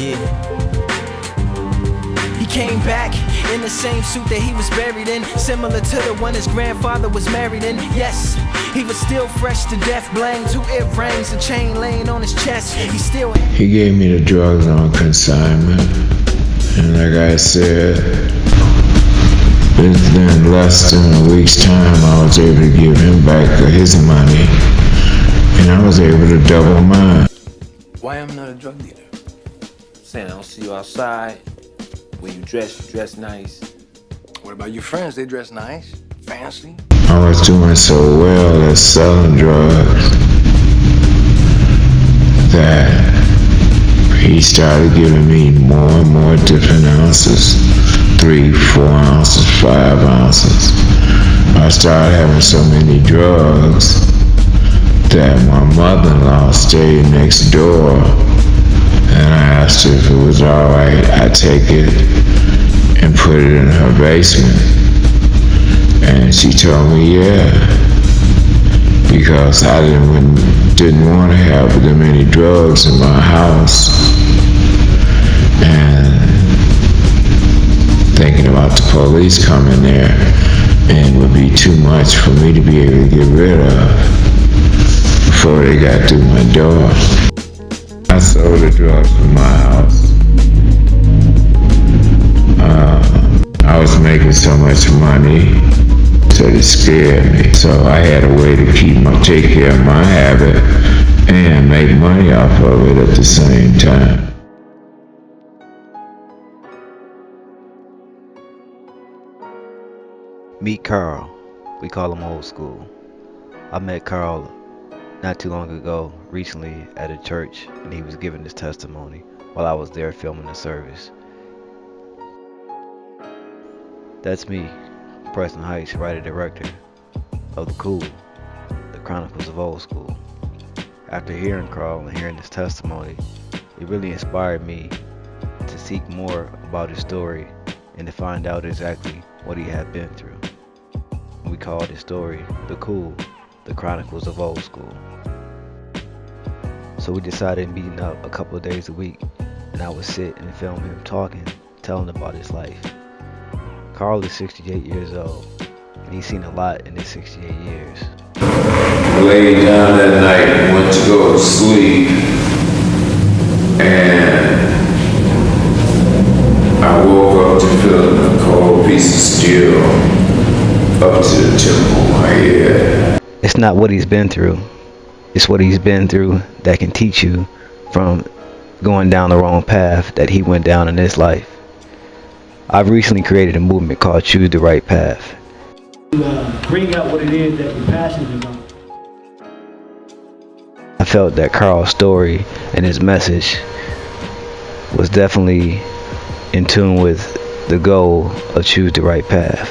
Yeah. He came back in the same suit that he was buried in, similar to the one his grandfather was married in. Yes, he was still fresh to death, blamed 2 earrings, a chain laying on his chest. He gave me the drugs on consignment, and like I said, within less than a week's time, I was able to give him back his money, and I was able to double mine. Why am I not a drug dealer? Saying I don't see you outside. When you dress nice. What about your friends? They dress nice, fancy. I was doing so well at selling drugs that he started giving me more and more different ounces, 3, 4 ounces, 5 ounces. I started having so many drugs that my mother-in-law stayed next door, and I asked her if it was all right. I'd take it and put it in her basement, and she told me yeah, because I didn't want to have that many drugs in my house, and thinking about the police coming there, and it would be too much for me to be able to get rid of before they got through my door. I sold the drugs from my house. I was making so much money, so it scared me. So I had a way to take care of my habit and make money off of it at the same time. Meet Carl. We call him Old School. I met Carl not too long ago, recently at a church, and he was giving his testimony while I was there filming the service. That's me, Preston Heights, writer-director of The Cool, The Chronicles of Old School. After hearing Carl and hearing his testimony, it really inspired me to seek more about his story and to find out exactly what he had been through. We called his story The Cool, The Chronicles of Old School. So we decided meeting up a couple of days a week, and I would sit and film him talking, telling about his life. Carl is 68 years old, and he's seen a lot in his 68 years. I laid down that night and went to go to sleep, and I woke up to feeling a cold piece of steel up to the tip of my head. It's not what he's been through, it's what he's been through that can teach you from going down the wrong path that he went down in his life. I've recently created a movement called Choose the Right Path. Bring out what it is that you're passionate about. I felt that Carl's story and his message was definitely in tune with the goal of Choose the Right Path.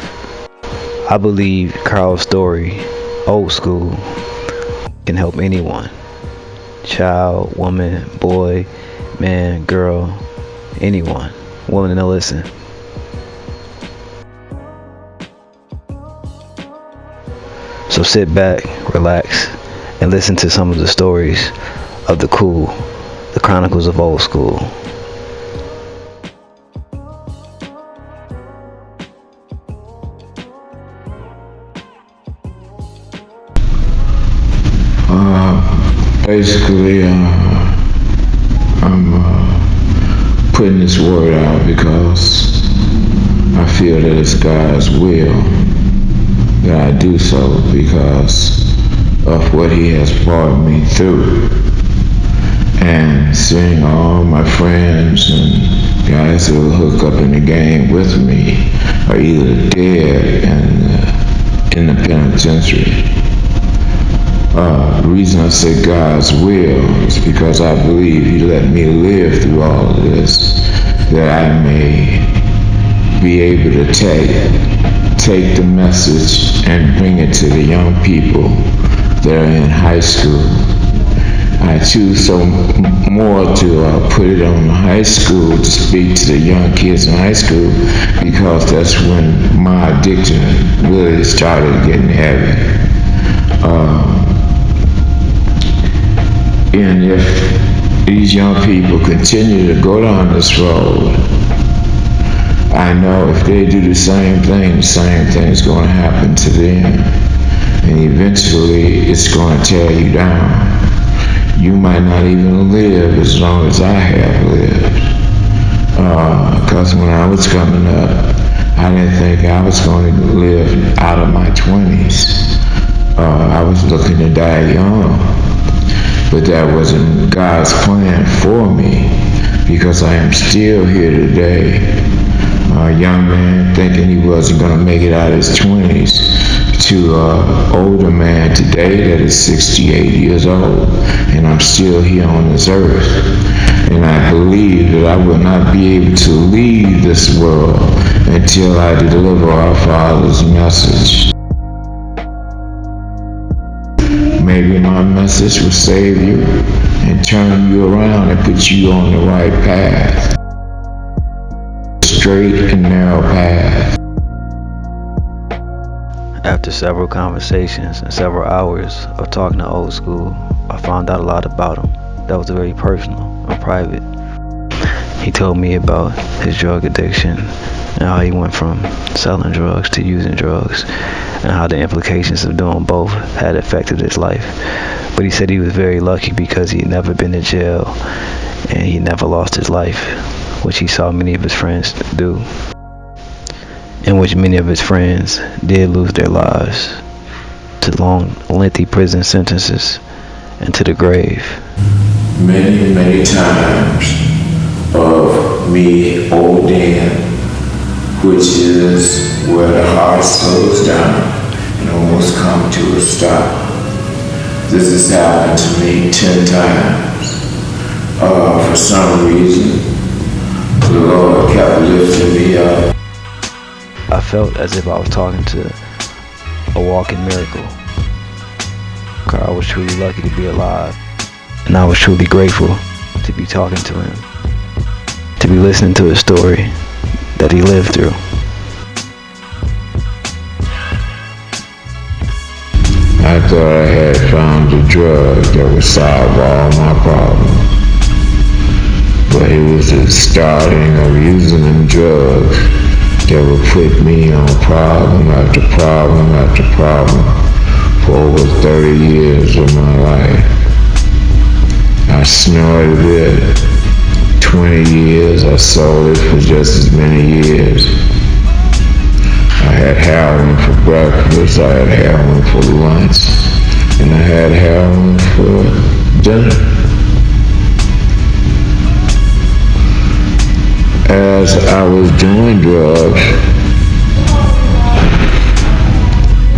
I believe Carl's story, Old School, can help anyone. Child, woman, boy, man, girl, anyone willing to listen. So sit back, relax, and listen to some of the stories of The Cool, The Chronicles of Old School. Basically, I'm putting this word out because I feel that it's God's will that I do so because of what He has brought me through. And seeing all my friends and guys who hook up in the game with me are either dead and in the penitentiary. The reason I say God's will is because I believe He let me live through all of this, that I may be able to take the message and bring it to the young people that are in high school. I choose so more to put it on high school, to speak to the young kids in high school, because that's when my addiction really started getting heavy. And these young people continue to go down this road, I know if they do the same thing's going to happen to them. And eventually, it's going to tear you down. You might not even live as long as I have lived. Because when I was coming up, I didn't think I was going to live out of my 20s. I was looking to die young. But that wasn't God's plan for me, because I am still here today. A young man thinking he wasn't going to make it out of his 20s to an older man today that is 68 years old, and I'm still here on this earth. And I believe that I will not be able to leave this world until I deliver our Father's message. Maybe my message will save you and turn you around and put you on the right path. Straight and narrow path. After several conversations and several hours of talking to Old School, I found out a lot about him that was very personal and private. He told me about his drug addiction and how he went from selling drugs to using drugs, and how the implications of doing both had affected his life. But he said he was very lucky because he had never been to jail and he never lost his life, which he saw many of his friends do, in which many of his friends did lose their lives to long, lengthy prison sentences and to the grave. Many, many times of me ODing, which is where the heart slows down and almost come to a stop. This has happened to me 10 times. For some reason, the Lord kept lifting me up. I felt as if I was talking to a walking miracle. I was truly lucky to be alive, and I was truly grateful to be talking to him, to be listening to his story that he lived through. I thought I had found a drug that would solve all my problems, but it was the starting of using them drugs that would put me on problem after problem after problem for over 30 years of my life. I snorted it 20 years, I sold it for just as many years. I had heroin for breakfast, I had heroin for lunch, and I had heroin for dinner. As I was doing drugs,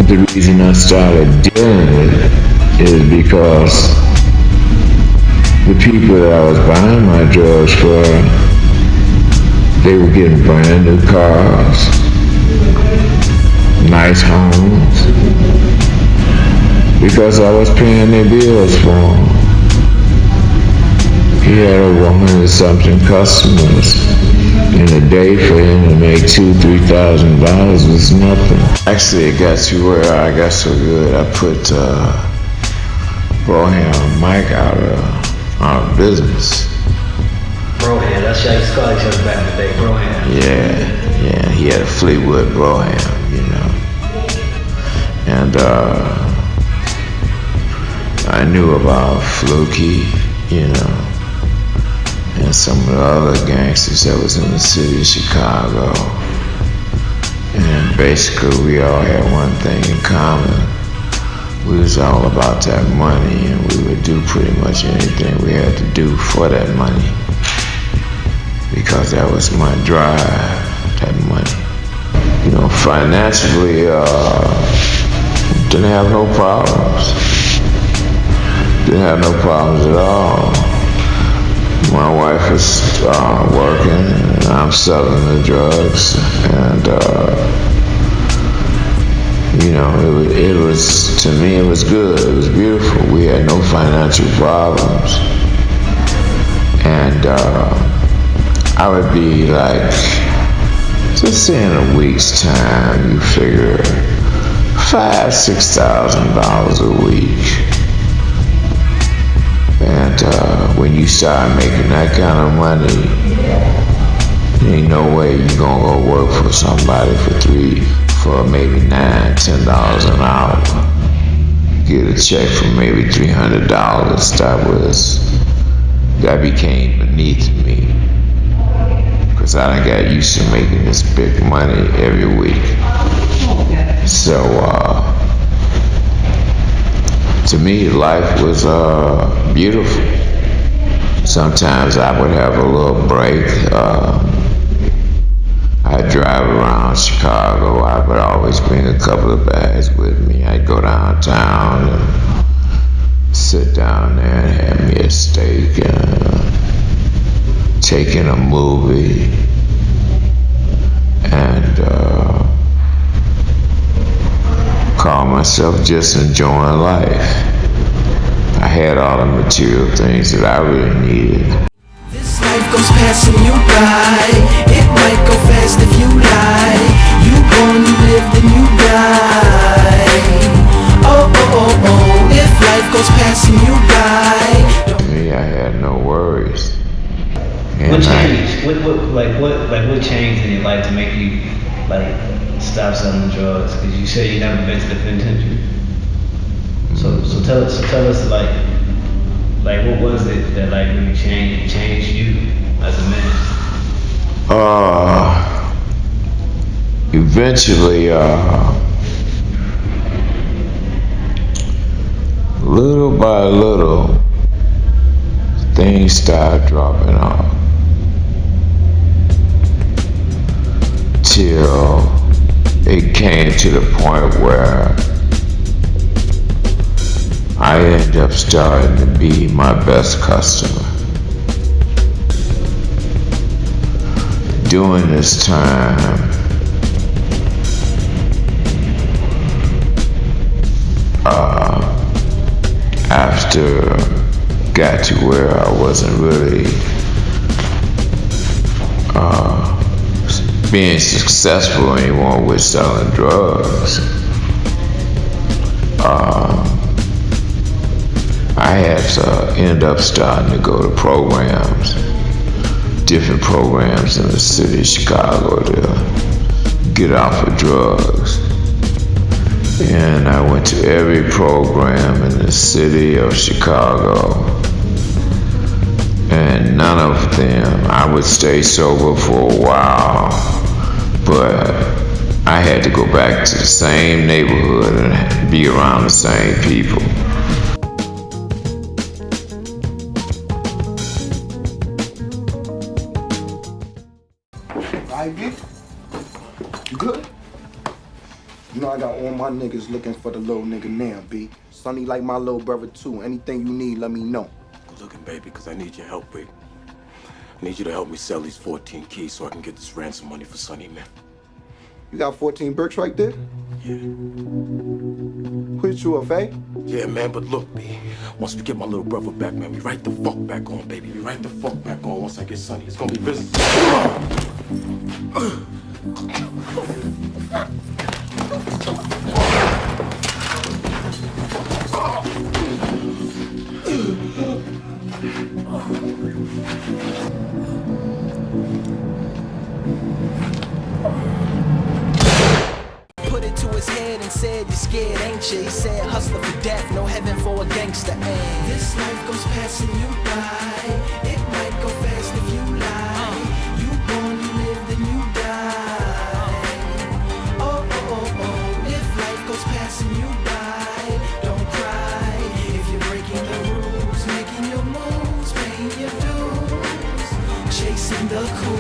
the reason I started dealing with it is because the people that I was buying my drugs for, they were getting brand new cars, nice homes, because I was paying their bills for them. He had over 100-something customers. In a day for him to make $2,000-$3,000 was nothing. Actually, it got to where I got so good, I put Broham and Mike out of business. Broham, that's how you used to call each other back in the day, Broham. Yeah, he had a Fleetwood Broham, you know. And I knew about Fluky, you know, and some of the other gangsters that was in the city of Chicago. And basically we all had one thing in common. We was all about that money, and we would do pretty much anything we had to do for that money, because that was my drive, that money. You know, financially, didn't have no problems. Didn't have no problems at all. My wife was working, and I'm selling the drugs, and you know, it was, to me, it was good. It was beautiful. We had no financial problems, and I would be like, just say in a week's time, you figure $5,000-$6,000 a week. And when you start making that kind of money, there ain't no way you gonna go work for somebody for maybe $9, $10 an hour. Get a check for maybe $300. That became beneath me. Cause I done got used to making this big money every week. So, to me, life was beautiful. Sometimes I would have a little break. I'd drive around Chicago. I would always bring a couple of bags with me. I'd go downtown and sit down there and have me a steak and take in a movie and call myself just enjoying life. I had all the material things that I really needed. This life goes passing you by. It might go fast if you lie. You born, you live, then you die. Oh, oh, oh, oh. If life goes passing you by. To me, I had no worries. And What changed? What changed in your life to make you stop selling drugs? Because you said you never been to the penitentiary. So tell us what was it that really changed you as a man? Eventually, little by little, things started dropping off. Till it came to the point where I ended up starting to be my best customer. During this time, after got to where I wasn't really being successful anymore with selling drugs, I had to end up starting to go to programs, different programs in the city of Chicago to get off of drugs. And I went to every program in the city of Chicago, and none of them, I would stay sober for a while, but I had to go back to the same neighborhood and be around the same people. Ivy, you good? You know I got all my niggas looking for the little nigga now, B. Sonny like my little brother too. Anything you need, let me know. Good looking, baby, because I need your help, Rick. I need you to help me sell these 14 keys so I can get this ransom money for Sonny, man. You got 14 bricks right there? Yeah. Who hit you up, eh? Yeah, man, but look, B. Once we get my little brother back, man, we right the fuck back on, baby. We right the fuck back on once I get Sonny. It's gonna be business. Put it to his head and said, "You're scared, ain't you?" He said, "Hustler for death, no heaven for a gangster." And this life goes passing you by. It might go fast if you lie. You born, you live, then you die. Oh, oh, oh, oh. If life goes passing you by, don't cry. If you're breaking the rules, making your moves, paying your dues, chasing the cool.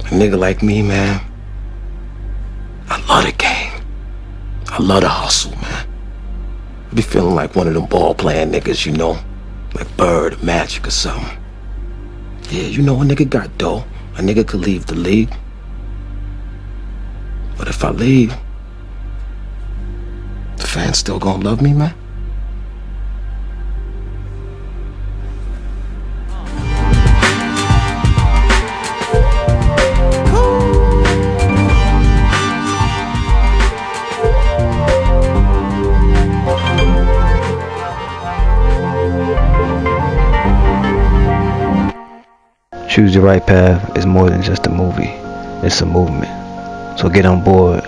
A nigga like me, man, I love the game. I love the hustle, man. I be feeling like one of them ball-playing niggas, you know? Like Bird or Magic or something. Yeah, you know, a nigga got dough. A nigga could leave the league. But if I leave, the fans still gonna love me, man? Choose the Right Path is more than just a movie. It's a movement. So get on board,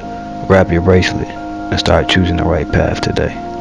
grab your bracelet, and start choosing the right path today.